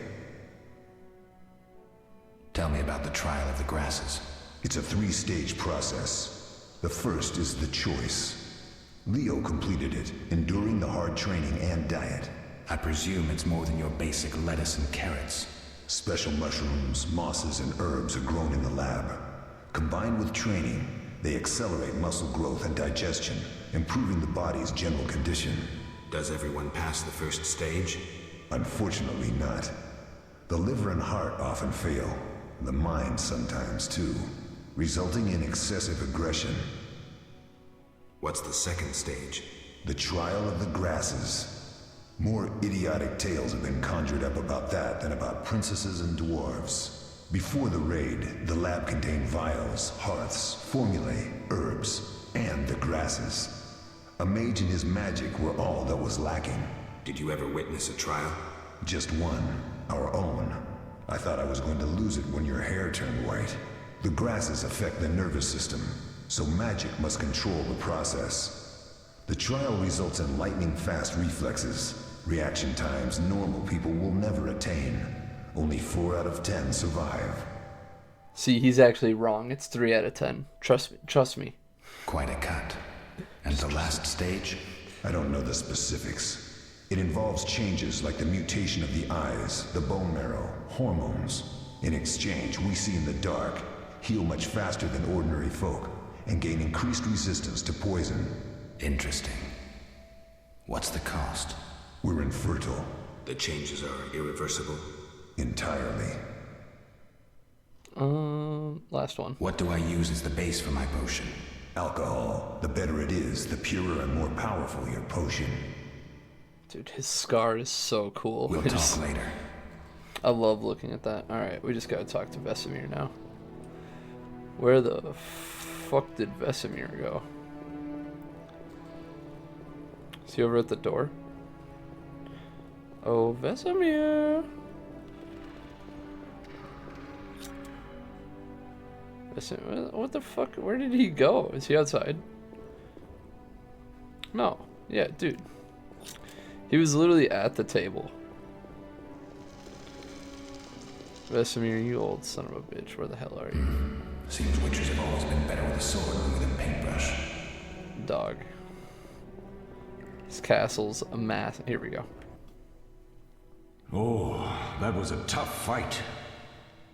Tell me about the trial of the grasses. It's a 3-stage process. The first is the choice. Leo completed it, enduring the hard training and diet. I presume it's more than your basic lettuce and carrots. Special mushrooms, mosses, and herbs are grown in the lab. Combined with training, they accelerate muscle growth and digestion, improving the body's general condition. Does everyone pass the first stage? Unfortunately not. The liver and heart often fail. The mind sometimes too, resulting in excessive aggression. What's the second stage? The trial of the grasses. More idiotic tales have been conjured up about that than about princesses and dwarves. Before the raid, the lab contained vials, hearths, formulae, herbs, and the grasses. A mage and his magic were all that was lacking. Did you ever witness a trial? Just one, our own. I thought I was going to lose it when your hair turned white. The grasses affect the nervous system, so magic must control the process. The trial results in lightning-fast reflexes, reaction times normal people will never attain. Only 4 out of 10 survive. See, he's actually wrong. It's 3 out of 10. Trust me. Quite a cut. And the last stage? I don't know the specifics. It involves changes like the mutation of the eyes, the bone marrow, hormones. In exchange, we see in the dark, heal much faster than ordinary folk, and gain increased resistance to poison. Interesting. What's the cost? We're infertile. The changes are irreversible? Entirely. Last one. What do I use as the base for my potion? Alcohol. The better it is, the purer and more powerful your potion. Dude, his scar is so cool. We'll talk later. I love looking at that. Alright, we just gotta talk to Vesemir now. Where the fuck did Vesemir go? Is he over at the door? Oh, Vesemir! What the fuck? Where did he go? Is he outside? No. Yeah, dude. He was literally at the table. Vesemir, you old son of a bitch. Where the hell are you? Seems witchers have always been better with a sword than with a paintbrush. Dog. This castle's a mass. Here we go. Oh, that was a tough fight.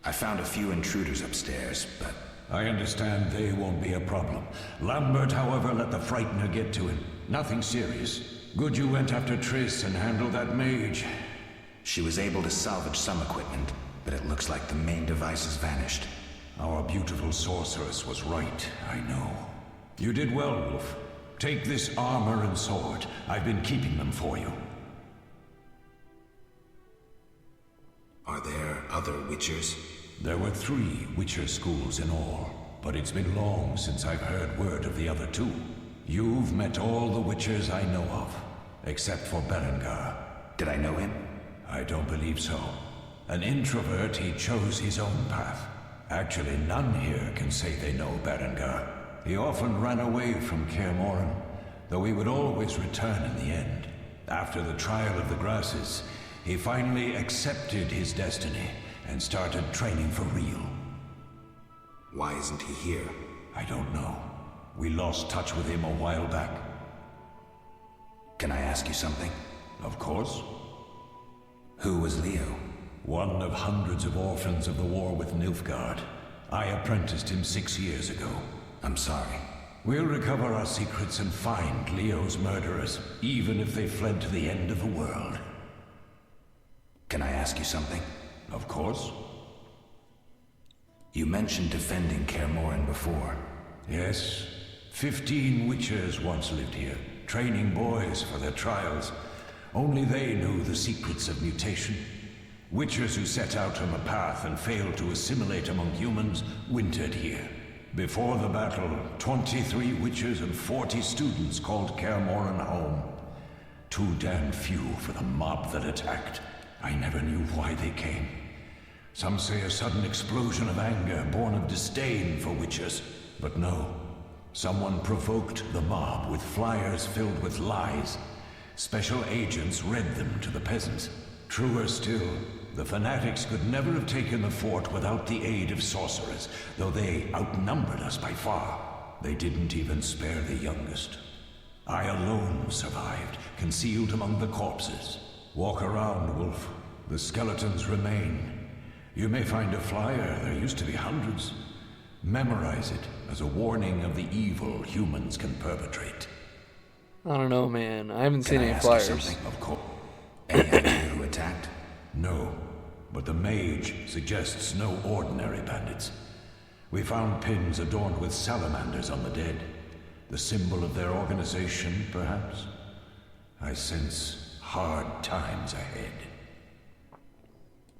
I found a few intruders upstairs, but... I understand they won't be a problem. Lambert, however, let the Frightener get to him. Nothing serious. Good you went after Triss and handled that mage. She was able to salvage some equipment, but it looks like the main device has vanished. Our beautiful sorceress was right, I know. You did well, Wolf. Take this armor and sword. I've been keeping them for you. Are there other Witchers? There were 3 Witcher schools in all, but it's been long since I've heard word of the other 2. You've met all the Witchers I know of, except for Berengar. Did I know him? I don't believe so. An introvert, he chose his own path. Actually, none here can say they know Berengar. He often ran away from Kaer Morhen, though he would always return in the end. After the trial of the grasses, he finally accepted his destiny and started training for real. Why isn't he here? I don't know. We lost touch with him a while back. Can I ask you something? Of course. Who was Leo? One of hundreds of orphans of the war with Nilfgaard. I apprenticed him 6 years ago. I'm sorry. We'll recover our secrets and find Leo's murderers, even if they fled to the end of the world. Can I ask you something? Of course. You mentioned defending Kaer Morhen before. Yes. 15 witchers once lived here, training boys for their trials. Only they knew the secrets of mutation. Witchers who set out on a path and failed to assimilate among humans wintered here. Before the battle, 23 witchers and 40 students called Kaer Morhen home. Too damn few for the mob that attacked. I never knew why they came. Some say a sudden explosion of anger born of disdain for witchers. But no. Someone provoked the mob with flyers filled with lies. Special agents read them to the peasants. Truer still, the fanatics could never have taken the fort without the aid of sorcerers, though they outnumbered us by far. They didn't even spare the youngest. I alone survived, concealed among the corpses. Walk around, Wolf. The skeletons remain. You may find a flyer, there used to be hundreds. Memorize it as a warning of the evil humans can perpetrate. I don't know, man. I haven't seen Can I any ask you flyers. something? Of course. Any idea who attacked? No, but the mage suggests no ordinary bandits. We found pins adorned with salamanders on the dead. The symbol of their organization, perhaps? I sense hard times ahead.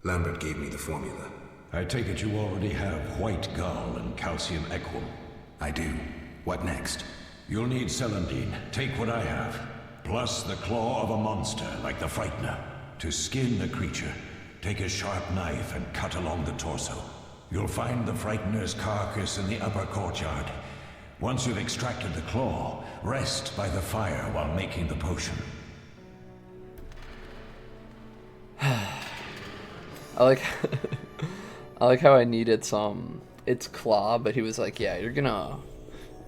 Lambert gave me the formula. I take it you already have white gall and calcium equum. I do. What next? You'll need celandine. Take what I have. Plus the claw of a monster, like the Frightener. To skin the creature, take a sharp knife and cut along the torso. You'll find the Frightener's carcass in the upper courtyard. Once you've extracted the claw, rest by the fire while making the potion. I like I like how I needed its claw, but he was like, yeah, you're gonna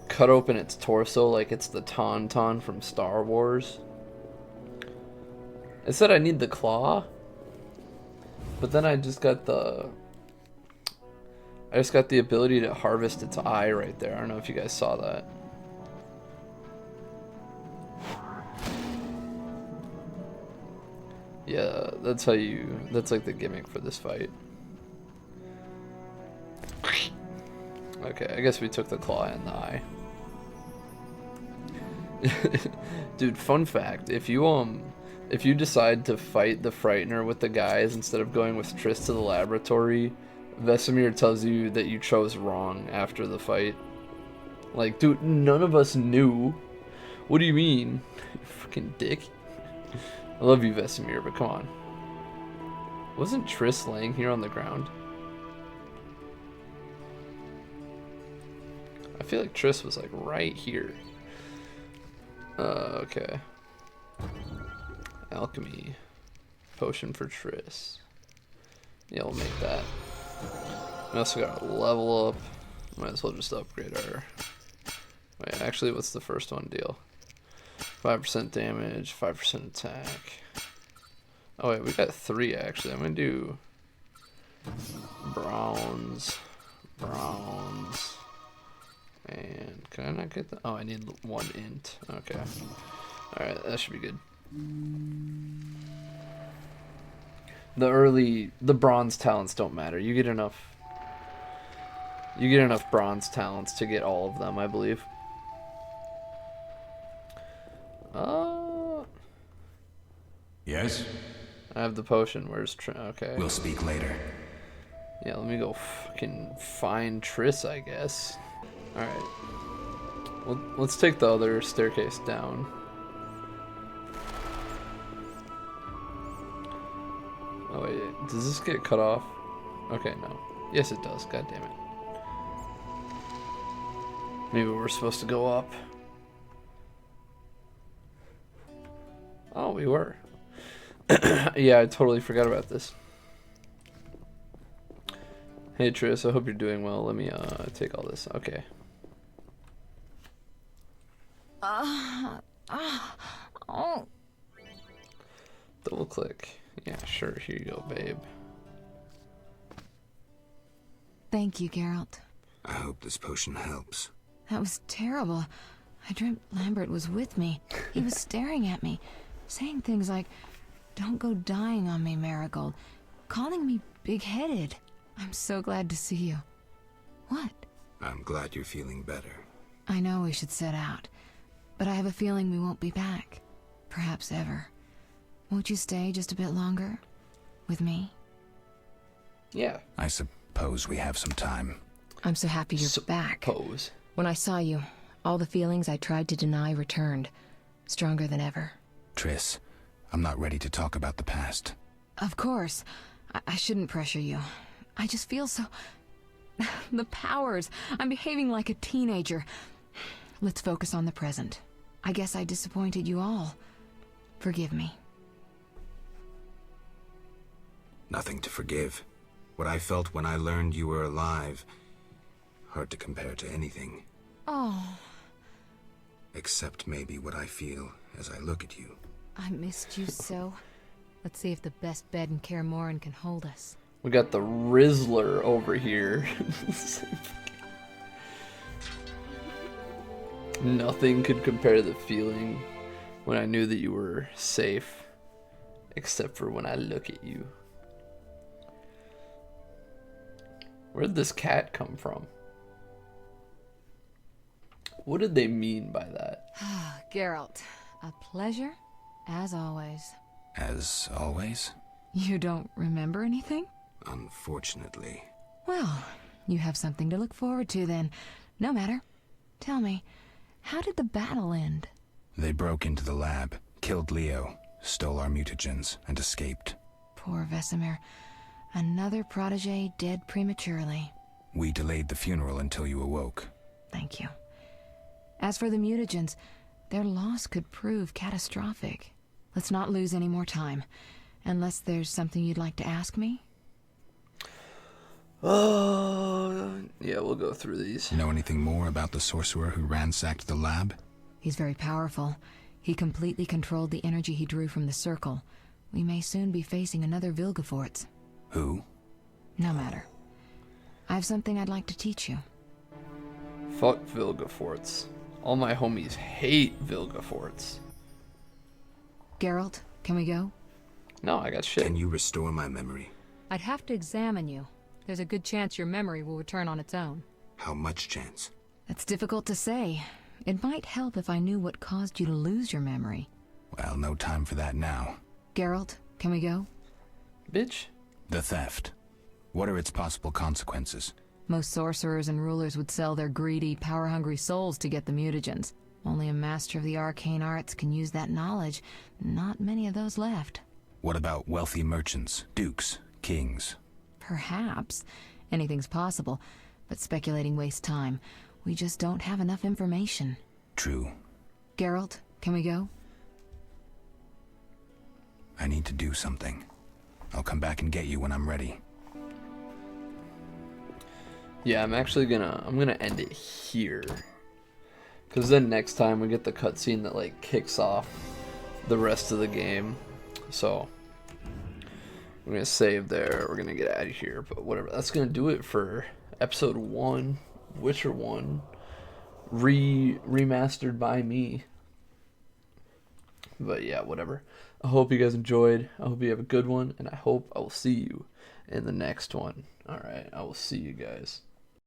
cut open its torso like it's the Tauntaun from Star Wars. I said I need the claw, but then I just got the ability to harvest its eye right there. I don't know if you guys saw that. Yeah, that's like the gimmick for this fight. Okay, I guess we took the claw and the eye. Dude, fun fact, if you decide to fight the Frightener with the guys instead of going with Triss to the laboratory, Vesemir tells you that you chose wrong after the fight. Like, dude, none of us knew. What do you mean? You fucking dick. I love you, Vesemir, but come on. Wasn't Triss laying here on the ground? I feel like Triss was like right here. Okay. Alchemy. Potion for Triss. Yeah, we'll make that. We also got a level up. Might as well just upgrade our... Wait, actually, what's the first one deal? 5% damage, 5% attack. Oh wait, we got 3 actually. I'm gonna do bronze, and can I not get that? Oh, I need 1 int. Okay. All right, that should be good. The bronze talents don't matter. You get enough bronze talents to get all of them, I believe. Yes? I have the potion. Where's okay. We'll speak later. Yeah, let me go fucking find Triss, I guess. Alright. Well, let's take the other staircase down. Oh wait, does this get cut off? Okay, no. Yes it does, god damn it. Maybe we're supposed to go up. Oh, we were. Yeah, I totally forgot about this. Hey Triss, I hope you're doing well. Let me take all this. Okay. Double click. Yeah, sure. Here you go, babe. Thank you, Geralt. I hope this potion helps. That was terrible. I dreamt Lambert was with me. He was staring at me, saying things like, "Don't go dying on me, Marigold," calling me big-headed. I'm so glad to see you. What? I'm glad you're feeling better. I know we should set out, but I have a feeling we won't be back. Perhaps ever. Won't you stay just a bit longer? With me? Yeah. I suppose we have some time. I'm so happy you're back. Suppose. When I saw you, all the feelings I tried to deny returned. Stronger than ever. Triss, I'm not ready to talk about the past. Of course. I shouldn't pressure you. I just feel so... the powers. I'm behaving like a teenager. Let's focus on the present. I guess I disappointed you all. Forgive me. Nothing to forgive. What I felt when I learned you were alive. Hard to compare to anything. Oh. Except maybe what I feel as I look at you. I missed you so. Let's see if the best bed in Kaer Morhen can hold us. We got the Rizzler over here. Nothing could compare to the feeling when I knew that you were safe. Except for when I look at you. Where did this cat come from? What did they mean by that? Geralt, a pleasure, as always. As always? You don't remember anything? Unfortunately. Well, you have something to look forward to then. No matter. Tell me, how did the battle end? They broke into the lab, killed Leo, stole our mutagens, and escaped. Poor Vesemir. Another protege dead prematurely. We delayed the funeral until you awoke. Thank you. As for the mutagens, their loss could prove catastrophic. Let's not lose any more time. Unless there's something you'd like to ask me? Yeah, we'll go through these. Know anything more about the sorcerer who ransacked the lab? He's very powerful. He completely controlled the energy he drew from the circle. We may soon be facing another Vilgefortz. Who? No matter. I have something I'd like to teach you. Fuck Vilgefortz. All my homies hate Vilgefortz. Geralt, can we go? No, I got shit. Can you restore my memory? I'd have to examine you. There's a good chance your memory will return on its own. How much chance? That's difficult to say. It might help if I knew what caused you to lose your memory. Well, no time for that now. Geralt, can we go? Bitch. The theft. What are its possible consequences? Most sorcerers and rulers would sell their greedy, power-hungry souls to get the mutagens. Only a master of the arcane arts can use that knowledge. Not many of those left. What about wealthy merchants, dukes, kings? Perhaps. Anything's possible. But speculating wastes time. We just don't have enough information. True. Geralt, can we go? I need to do something. I'll come back and get you when I'm ready. Yeah, I'm gonna end it here. Cause then next time we get the cutscene that like kicks off the rest of the game. So we're gonna save there, we're gonna get out of here, but whatever. That's gonna do it for episode 1, Witcher 1, remastered by me. But yeah, whatever. I hope you guys enjoyed. I hope you have a good one, and I hope I will see you in the next one. Alright, I will see you guys.